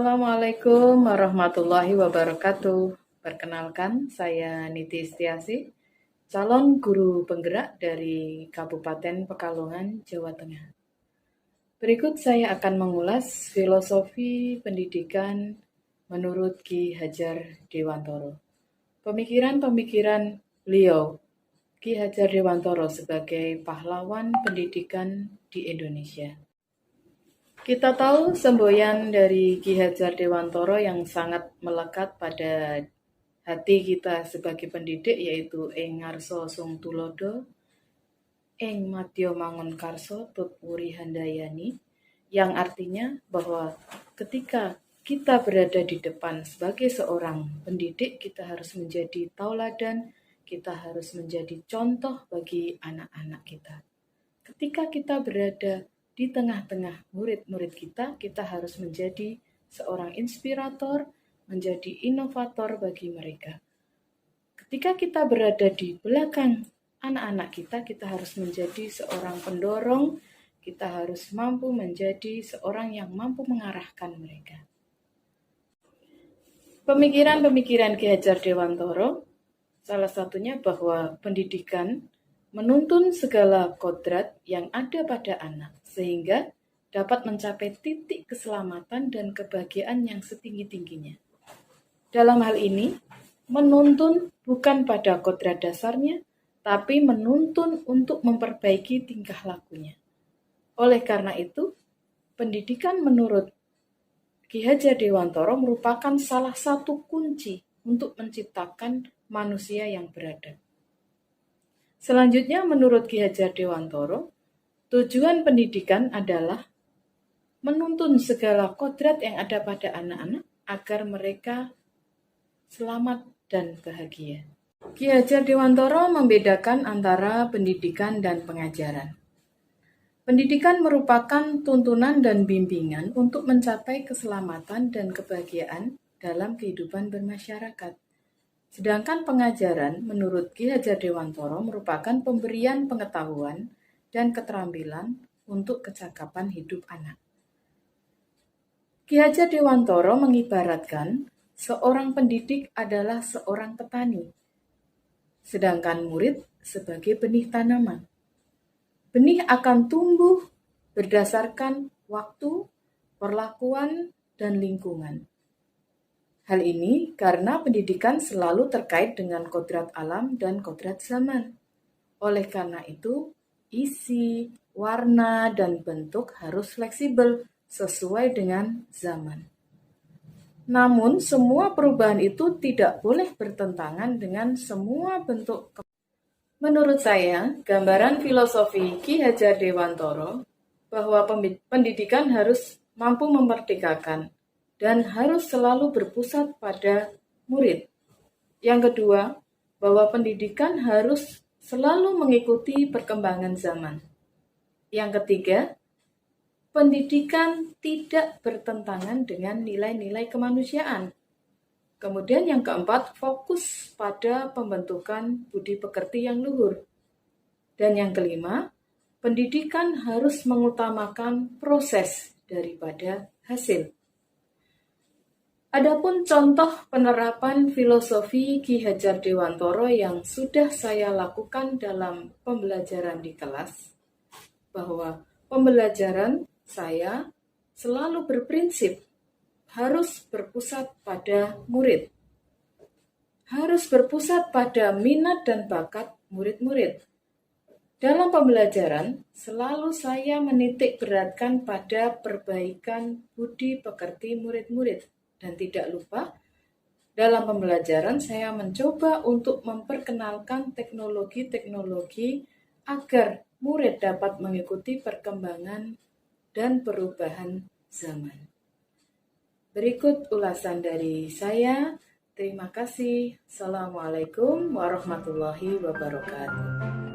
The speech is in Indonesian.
Assalamualaikum warahmatullahi wabarakatuh. Perkenalkan, saya Niti Istiasi, calon guru penggerak dari Kabupaten Pekalongan, Jawa Tengah. Berikut saya akan mengulas filosofi pendidikan menurut Ki Hajar Dewantoro. Pemikiran-pemikiran beliau, Ki Hajar Dewantoro sebagai pahlawan pendidikan di Indonesia. Kita tahu semboyan dari Ki Hajar Dewantoro yang sangat melekat pada hati kita sebagai pendidik, yaitu Ing Ngarso Sung Tulodo, Ing Madya Mangun Karso Tut Wuri Handayani, yang artinya bahwa ketika kita berada di depan sebagai seorang pendidik, kita harus menjadi tauladan, kita harus menjadi contoh bagi anak-anak kita. Ketika kita berada di tengah-tengah murid-murid kita, kita harus menjadi seorang inspirator, menjadi inovator bagi mereka. Ketika kita berada di belakang anak-anak kita, kita harus menjadi seorang pendorong, kita harus mampu menjadi seorang yang mampu mengarahkan mereka. Pemikiran-pemikiran Ki Hajar Dewantoro, salah satunya bahwa pendidikan menuntun segala kodrat yang ada pada anak, sehingga dapat mencapai titik keselamatan dan kebahagiaan yang setinggi-tingginya. Dalam hal ini, menuntun bukan pada kodrat dasarnya, tapi menuntun untuk memperbaiki tingkah lakunya. Oleh karena itu, pendidikan menurut Ki Hajar Dewantoro merupakan salah satu kunci untuk menciptakan manusia yang beradab. Selanjutnya, menurut Ki Hajar Dewantoro, tujuan pendidikan adalah menuntun segala kodrat yang ada pada anak-anak agar mereka selamat dan bahagia. Ki Hajar Dewantoro membedakan antara pendidikan dan pengajaran. Pendidikan merupakan tuntunan dan bimbingan untuk mencapai keselamatan dan kebahagiaan dalam kehidupan bermasyarakat. Sedangkan pengajaran menurut Ki Hajar Dewantoro merupakan pemberian pengetahuan dan keterampilan untuk kecakapan hidup anak. Ki Hajar Dewantoro mengibaratkan seorang pendidik adalah seorang petani, sedangkan murid sebagai benih tanaman. Benih akan tumbuh berdasarkan waktu, perlakuan, dan lingkungan. Hal ini karena pendidikan selalu terkait dengan kodrat alam dan kodrat zaman. Oleh karena itu, isi, warna, dan bentuk harus fleksibel sesuai dengan zaman. Namun, semua perubahan itu tidak boleh bertentangan dengan semua bentuk. Menurut saya, gambaran filosofi Ki Hajar Dewantoro bahwa pendidikan harus mampu memerdekakan dan harus selalu berpusat pada murid. Yang kedua, bahwa pendidikan harus selalu mengikuti perkembangan zaman. Yang ketiga, pendidikan tidak bertentangan dengan nilai-nilai kemanusiaan. Kemudian yang keempat, fokus pada pembentukan budi pekerti yang luhur. Dan yang kelima, pendidikan harus mengutamakan proses daripada hasil. Adapun contoh penerapan filosofi Ki Hajar Dewantoro yang sudah saya lakukan dalam pembelajaran di kelas, bahwa pembelajaran saya selalu berprinsip harus berpusat pada murid, harus berpusat pada minat dan bakat murid-murid. Dalam pembelajaran, selalu saya menitik beratkan pada perbaikan budi pekerti murid-murid. Dan tidak lupa, dalam pembelajaran saya mencoba untuk memperkenalkan teknologi-teknologi agar murid dapat mengikuti perkembangan dan perubahan zaman. Berikut ulasan dari saya. Terima kasih. Assalamualaikum warahmatullahi wabarakatuh.